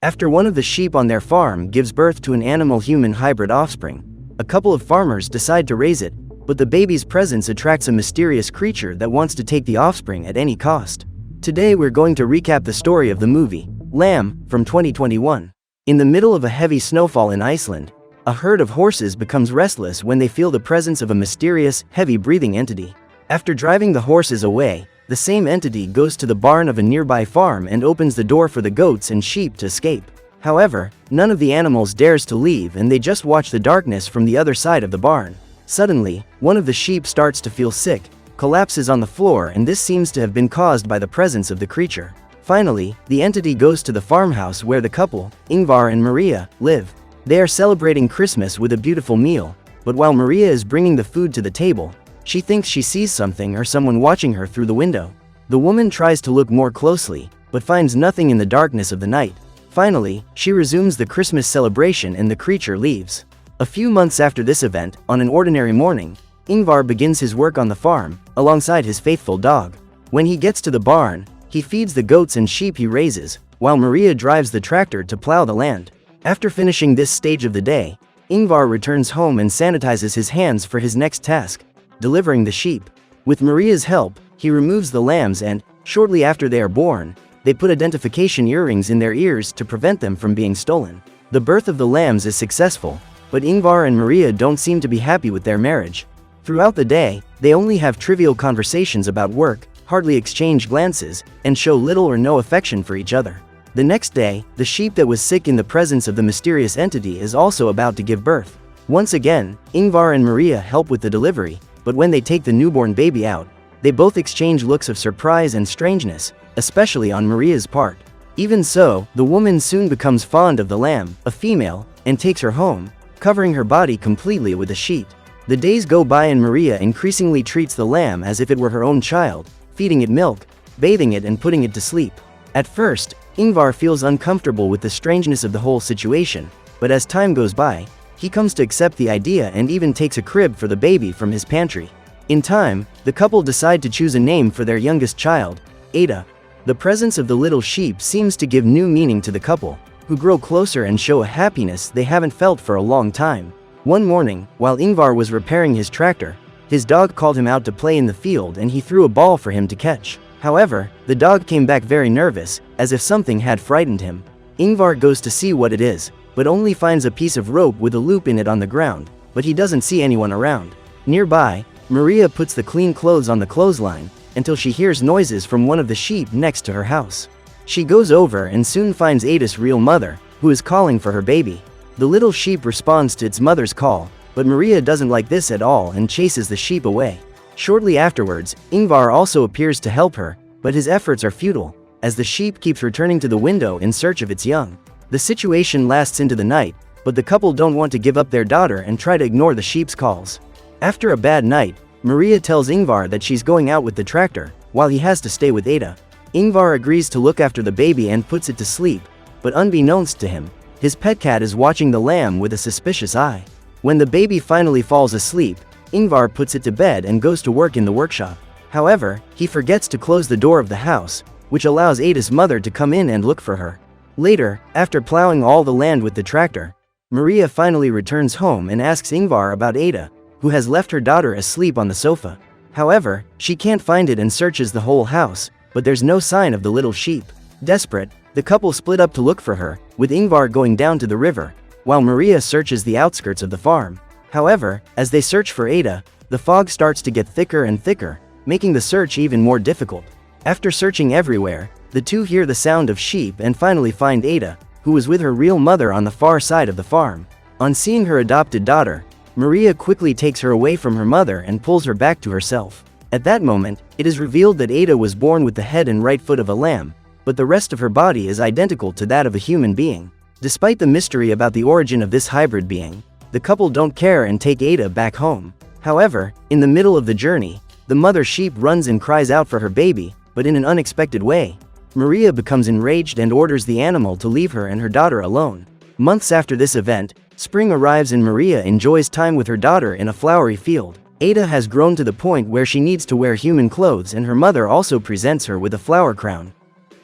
After one of the sheep on their farm gives birth to an animal-human hybrid offspring, a couple of farmers decide to raise it, but the baby's presence attracts a mysterious creature that wants to take the offspring at any cost. Today we're going to recap the story of the movie, Lamb, from 2021. In the middle of a heavy snowfall in Iceland, a herd of horses becomes restless when they feel the presence of a mysterious, heavy-breathing entity. After driving the horses away, the same entity goes to the barn of a nearby farm and opens the door for the goats and sheep to escape. However, none of the animals dares to leave and they just watch the darkness from the other side of the barn. Suddenly, one of the sheep starts to feel sick, collapses on the floor, and this seems to have been caused by the presence of the creature. Finally, the entity goes to the farmhouse where the couple, Ingvar and Maria, live. They are celebrating Christmas with a beautiful meal, but while Maria is bringing the food to the table, she thinks she sees something or someone watching her through the window. The woman tries to look more closely, but finds nothing in the darkness of the night. Finally, she resumes the Christmas celebration and the creature leaves. A few months after this event, on an ordinary morning, Ingvar begins his work on the farm, alongside his faithful dog. When he gets to the barn, he feeds the goats and sheep he raises, while Maria drives the tractor to plow the land. After finishing this stage of the day, Ingvar returns home and sanitizes his hands for his next task, delivering the sheep. With Maria's help, he removes the lambs and, shortly after they are born, they put identification earrings in their ears to prevent them from being stolen. The birth of the lambs is successful, but Ingvar and Maria don't seem to be happy with their marriage. Throughout the day, they only have trivial conversations about work, hardly exchange glances, and show little or no affection for each other. The next day, the sheep that was sick in the presence of the mysterious entity is also about to give birth. Once again, Ingvar and Maria help with the delivery, but when they take the newborn baby out, they both exchange looks of surprise and strangeness, especially on Maria's part. Even so, the woman soon becomes fond of the lamb, a female, and takes her home, covering her body completely with a sheet. The days go by and Maria increasingly treats the lamb as if it were her own child, feeding it milk, bathing it and putting it to sleep. At first, Ingvar feels uncomfortable with the strangeness of the whole situation, but as time goes by, he comes to accept the idea and even takes a crib for the baby from his pantry. In time, the couple decide to choose a name for their youngest child, Ada. The presence of the little sheep seems to give new meaning to the couple, who grow closer and show a happiness they haven't felt for a long time. One morning, while Ingvar was repairing his tractor, his dog called him out to play in the field and he threw a ball for him to catch. However, the dog came back very nervous, as if something had frightened him. Ingvar goes to see what it is, but only finds a piece of rope with a loop in it on the ground, but he doesn't see anyone around. Nearby, Maria puts the clean clothes on the clothesline, until she hears noises from one of the sheep next to her house. She goes over and soon finds Ada's real mother, who is calling for her baby. The little sheep responds to its mother's call, but Maria doesn't like this at all and chases the sheep away. Shortly afterwards, Ingvar also appears to help her, but his efforts are futile, as the sheep keeps returning to the window in search of its young. The situation lasts into the night, but the couple don't want to give up their daughter and try to ignore the sheep's calls. After a bad night, Maria tells Ingvar that she's going out with the tractor, while he has to stay with Ada. Ingvar agrees to look after the baby and puts it to sleep, but unbeknownst to him, his pet cat is watching the lamb with a suspicious eye. When the baby finally falls asleep, Ingvar puts it to bed and goes to work in the workshop. However, he forgets to close the door of the house, which allows Ada's mother to come in and look for her. Later, after plowing all the land with the tractor, Maria finally returns home and asks Ingvar about Ada, who has left her daughter asleep on the sofa. However, she can't find it and searches the whole house, but there's no sign of the little sheep. Desperate, the couple split up to look for her, with Ingvar going down to the river, while Maria searches the outskirts of the farm. However, as they search for Ada, the fog starts to get thicker and thicker, making the search even more difficult. After searching everywhere, the two hear the sound of sheep and finally find Ada, who was with her real mother on the far side of the farm. On seeing her adopted daughter, Maria quickly takes her away from her mother and pulls her back to herself. At that moment, it is revealed that Ada was born with the head and right foot of a lamb, but the rest of her body is identical to that of a human being. Despite the mystery about the origin of this hybrid being, the couple don't care and take Ada back home. However, in the middle of the journey, the mother sheep runs and cries out for her baby, but in an unexpected way. Maria becomes enraged and orders the animal to leave her and her daughter alone. Months after this event, spring arrives and Maria enjoys time with her daughter in a flowery field. Ada has grown to the point where she needs to wear human clothes and her mother also presents her with a flower crown.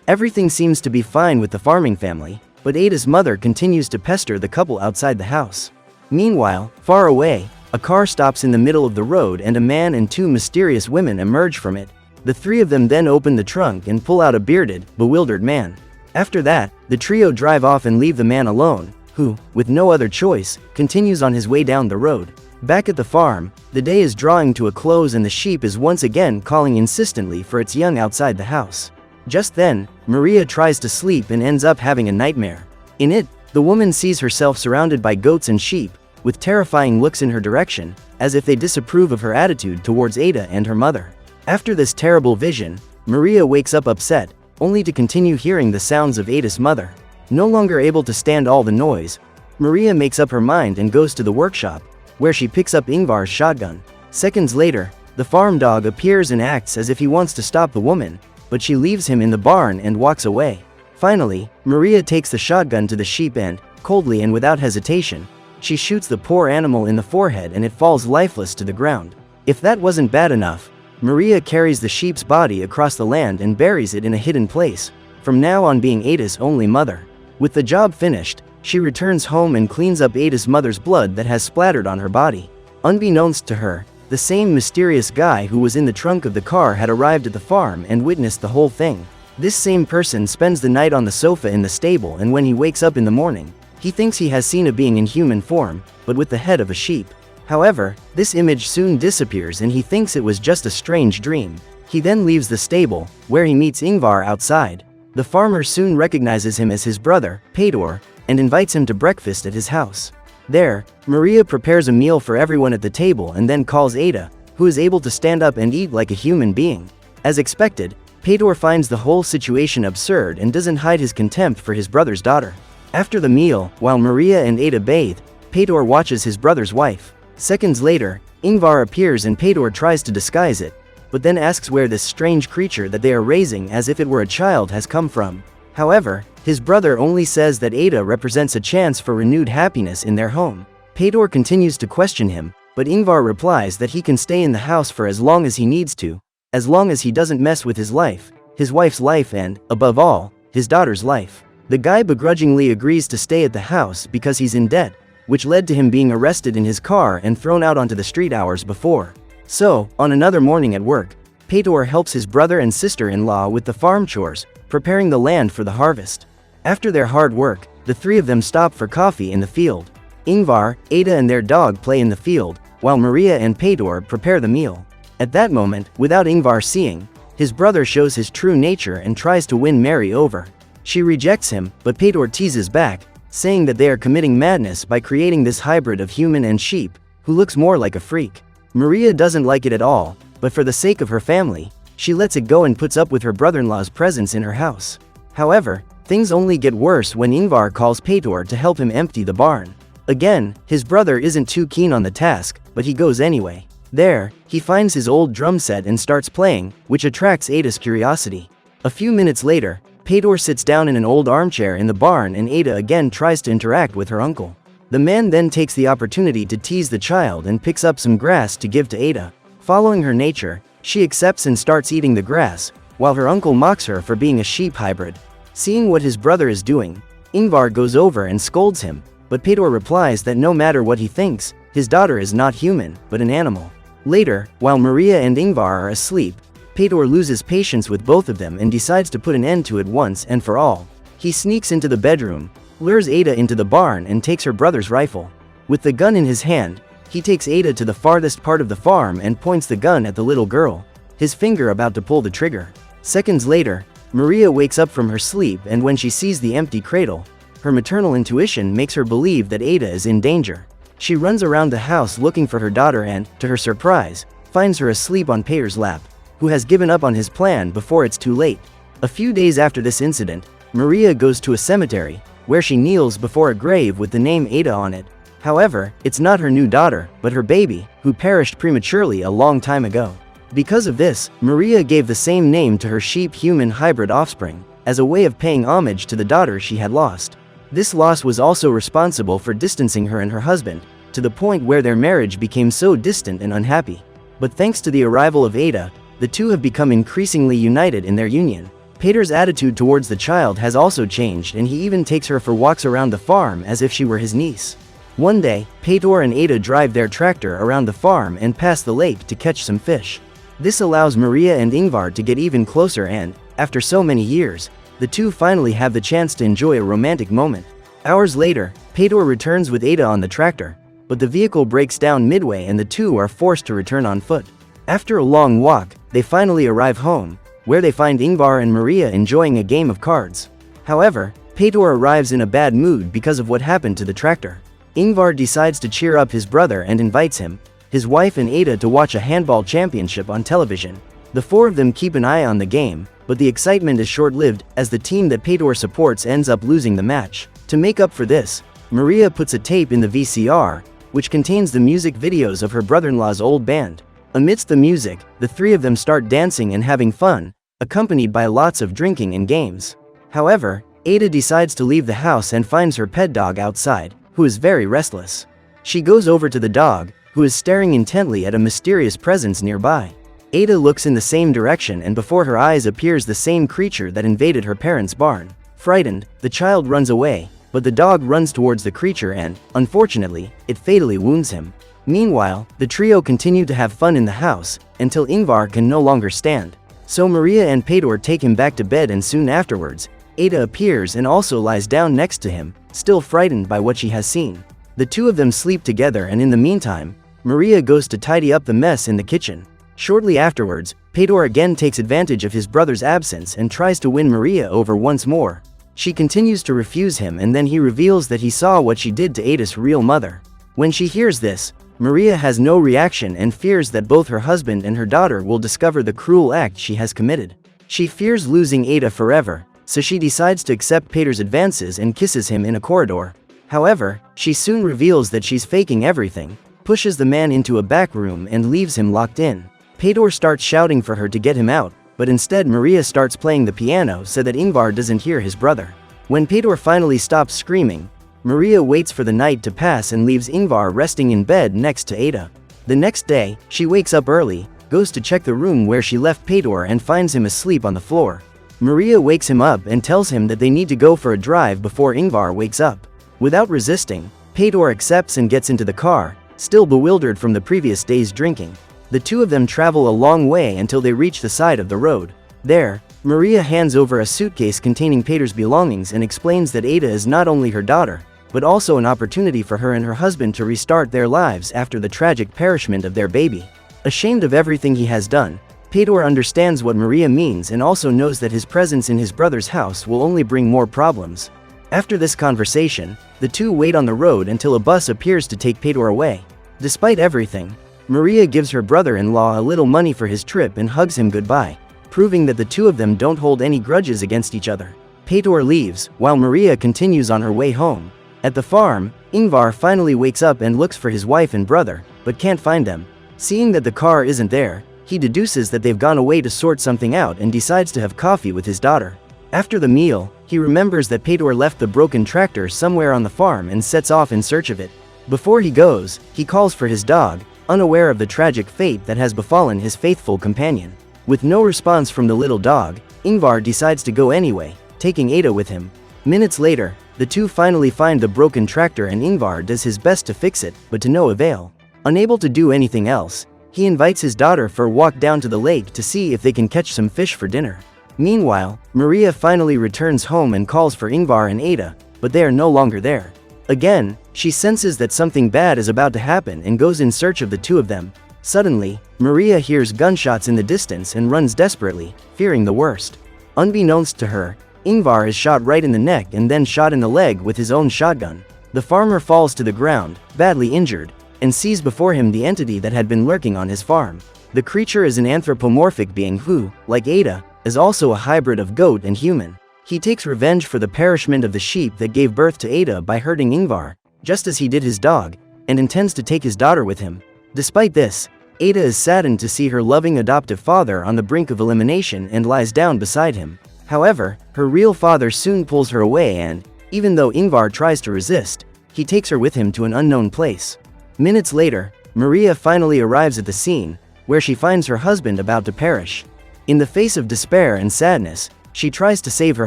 Everything seems to be fine with the farming family, but Ada's mother continues to pester the couple outside the house. Meanwhile, far away, a car stops in the middle of the road and a man and two mysterious women emerge from it. The three of them then open the trunk and pull out a bearded, bewildered man. After that, the trio drive off and leave the man alone, who, with no other choice, continues on his way down the road. Back at the farm, the day is drawing to a close and the sheep is once again calling insistently for its young outside the house. Just then, Maria tries to sleep and ends up having a nightmare. In it, the woman sees herself surrounded by goats and sheep, with terrifying looks in her direction, as if they disapprove of her attitude towards Ada and her mother. After this terrible vision, Maria wakes up upset, only to continue hearing the sounds of Ada's mother. No longer able to stand all the noise, Maria makes up her mind and goes to the workshop, where she picks up Ingvar's shotgun. Seconds later, the farm dog appears and acts as if he wants to stop the woman, but she leaves him in the barn and walks away. Finally, Maria takes the shotgun to the sheep and, coldly and without hesitation, she shoots the poor animal in the forehead and it falls lifeless to the ground. If that wasn't bad enough, Maria carries the sheep's body across the land and buries it in a hidden place, from now on being Ada's only mother. With the job finished, she returns home and cleans up Ada's mother's blood that has splattered on her body. Unbeknownst to her, the same mysterious guy who was in the trunk of the car had arrived at the farm and witnessed the whole thing. This same person spends the night on the sofa in the stable, and when he wakes up in the morning, he thinks he has seen a being in human form, but with the head of a sheep. However, this image soon disappears and he thinks it was just a strange dream. He then leaves the stable, where he meets Ingvar outside. The farmer soon recognizes him as his brother, Petur, and invites him to breakfast at his house. There, Maria prepares a meal for everyone at the table and then calls Ada, who is able to stand up and eat like a human being. As expected, Petur finds the whole situation absurd and doesn't hide his contempt for his brother's daughter. After the meal, while Maria and Ada bathe, Petur watches his brother's wife. Seconds later, Ingvar appears and Petur tries to disguise it, but then asks where this strange creature that they are raising as if it were a child has come from. However, his brother only says that Ada represents a chance for renewed happiness in their home. Petur continues to question him, but Ingvar replies that he can stay in the house for as long as he needs to, as long as he doesn't mess with his life, his wife's life and, above all, his daughter's life. The guy begrudgingly agrees to stay at the house because he's in debt, which led to him being arrested in his car and thrown out onto the street hours before. So, on another morning at work, Petur helps his brother and sister-in-law with the farm chores, preparing the land for the harvest. After their hard work, the three of them stop for coffee in the field. Ingvar, Ada and their dog play in the field, while Maria and Petur prepare the meal. At that moment, without Ingvar seeing, his brother shows his true nature and tries to win Mary over. She rejects him, but Petur teases back, saying that they are committing madness by creating this hybrid of human and sheep, who looks more like a freak. Maria doesn't like it at all, but for the sake of her family, she lets it go and puts up with her brother-in-law's presence in her house. However, things only get worse when Ingvar calls Petur to help him empty the barn. Again, his brother isn't too keen on the task, but he goes anyway. There, he finds his old drum set and starts playing, which attracts Ada's curiosity. A few minutes later, Petur sits down in an old armchair in the barn and Ada again tries to interact with her uncle. The man then takes the opportunity to tease the child and picks up some grass to give to Ada. Following her nature, she accepts and starts eating the grass, while her uncle mocks her for being a sheep hybrid. Seeing what his brother is doing, Ingvar goes over and scolds him, but Petur replies that no matter what he thinks, his daughter is not human, but an animal. Later, while Maria and Ingvar are asleep, Petur loses patience with both of them and decides to put an end to it once and for all. He sneaks into the bedroom, lures Ada into the barn and takes her brother's rifle. With the gun in his hand, he takes Ada to the farthest part of the farm and points the gun at the little girl, his finger about to pull the trigger. Seconds later, Maria wakes up from her sleep, and when she sees the empty cradle, her maternal intuition makes her believe that Ada is in danger. She runs around the house looking for her daughter and, to her surprise, finds her asleep on Petur's lap, who has given up on his plan before it's too late. A few days after this incident, Maria goes to a cemetery, where she kneels before a grave with the name Ada on it. However, it's not her new daughter, but her baby, who perished prematurely a long time ago. Because of this, Maria gave the same name to her sheep-human hybrid offspring, as a way of paying homage to the daughter she had lost. This loss was also responsible for distancing her and her husband, to the point where their marriage became so distant and unhappy. But thanks to the arrival of Ada, the two have become increasingly united in their union. Petur's attitude towards the child has also changed, and he even takes her for walks around the farm as if she were his niece. One day, Petur and Ada drive their tractor around the farm and pass the lake to catch some fish. This allows Maria and Ingvar to get even closer and, after so many years, the two finally have the chance to enjoy a romantic moment. Hours later, Petur returns with Ada on the tractor, but the vehicle breaks down midway and the two are forced to return on foot. After a long walk, they finally arrive home, where they find Ingvar and Maria enjoying a game of cards. However, Petur arrives in a bad mood because of what happened to the tractor. Ingvar decides to cheer up his brother and invites him, his wife and Ada to watch a handball championship on television. The four of them keep an eye on the game, but the excitement is short-lived as the team that Petur supports ends up losing the match. To make up for this, Maria puts a tape in the VCR, which contains the music videos of her brother-in-law's old band. Amidst the music, the three of them start dancing and having fun, accompanied by lots of drinking and games. However, Ada decides to leave the house and finds her pet dog outside, who is very restless. She goes over to the dog, who is staring intently at a mysterious presence nearby. Ada looks in the same direction and before her eyes appears the same creature that invaded her parents' barn. Frightened, the child runs away, but the dog runs towards the creature and, unfortunately, it fatally wounds him. Meanwhile, the trio continue to have fun in the house, until Ingvar can no longer stand. So Maria and Petur take him back to bed and soon afterwards, Ada appears and also lies down next to him, still frightened by what she has seen. The two of them sleep together and in the meantime, Maria goes to tidy up the mess in the kitchen. Shortly afterwards, Petur again takes advantage of his brother's absence and tries to win Maria over once more. She continues to refuse him and then he reveals that he saw what she did to Ada's real mother. When she hears this, Maria has no reaction and fears that both her husband and her daughter will discover the cruel act she has committed. She fears losing Ada forever, so she decides to accept Petur's advances and kisses him in a corridor. However, she soon reveals that she's faking everything, pushes the man into a back room and leaves him locked in. Petur starts shouting for her to get him out, but instead Maria starts playing the piano so that Ingvar doesn't hear his brother. When Petur finally stops screaming, Maria waits for the night to pass and leaves Ingvar resting in bed next to Ada. The next day, she wakes up early, goes to check the room where she left Petur and finds him asleep on the floor. Maria wakes him up and tells him that they need to go for a drive before Ingvar wakes up. Without resisting, Petur accepts and gets into the car, still bewildered from the previous day's drinking. The two of them travel a long way until they reach the side of the road. There, Maria hands over a suitcase containing Petur's belongings and explains that Ada is not only her daughter, but also an opportunity for her and her husband to restart their lives after the tragic perishment of their baby. Ashamed of everything he has done, Petur understands what Maria means and also knows that his presence in his brother's house will only bring more problems. After this conversation, the two wait on the road until a bus appears to take Petur away. Despite everything, Maria gives her brother-in-law a little money for his trip and hugs him goodbye, proving that the two of them don't hold any grudges against each other. Petur leaves, while Maria continues on her way home. At the farm, Ingvar finally wakes up and looks for his wife and brother, but can't find them. Seeing that the car isn't there, he deduces that they've gone away to sort something out and decides to have coffee with his daughter. After the meal, he remembers that Petur left the broken tractor somewhere on the farm and sets off in search of it. Before he goes, he calls for his dog, unaware of the tragic fate that has befallen his faithful companion. With no response from the little dog, Ingvar decides to go anyway, taking Ada with him. Minutes later, the two finally find the broken tractor and Ingvar does his best to fix it, but to no avail. Unable to do anything else, he invites his daughter for a walk down to the lake to see if they can catch some fish for dinner. Meanwhile, Maria finally returns home and calls for Ingvar and Ada, but they are no longer there. Again, she senses that something bad is about to happen and goes in search of the two of them. Suddenly, Maria hears gunshots in the distance and runs desperately, fearing the worst. Unbeknownst to her, Ingvar is shot right in the neck and then shot in the leg with his own shotgun. The farmer falls to the ground, badly injured, and sees before him the entity that had been lurking on his farm. The creature is an anthropomorphic being who, like Ada, is also a hybrid of goat and human. He takes revenge for the perishment of the sheep that gave birth to Ada by hurting Ingvar, just as he did his dog, and intends to take his daughter with him. Despite this, Ada is saddened to see her loving adoptive father on the brink of elimination and lies down beside him. However, her real father soon pulls her away and, even though Ingvar tries to resist, he takes her with him to an unknown place. Minutes later, Maria finally arrives at the scene, where she finds her husband about to perish. In the face of despair and sadness, She tries to save her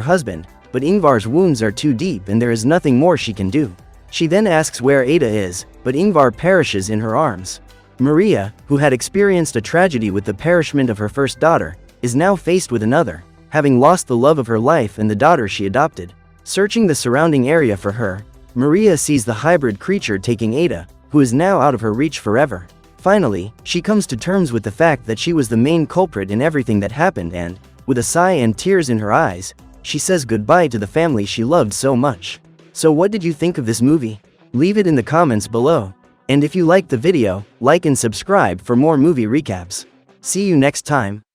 husband, but Ingvar's wounds are too deep and there is nothing more she can do. She then asks where Ada is, but Ingvar perishes in her arms. Maria, who had experienced a tragedy with the perishment of her first daughter, is now faced with another, having lost the love of her life and the daughter she adopted. Searching the surrounding area for her, Maria sees the hybrid creature taking Ada, who is now out of her reach forever. Finally, she comes to terms with the fact that she was the main culprit in everything that happened and, with a sigh and tears in her eyes, she says goodbye to the family she loved so much. So what did you think of this movie? Leave it in the comments below. And if you liked the video, like and subscribe for more movie recaps. See you next time.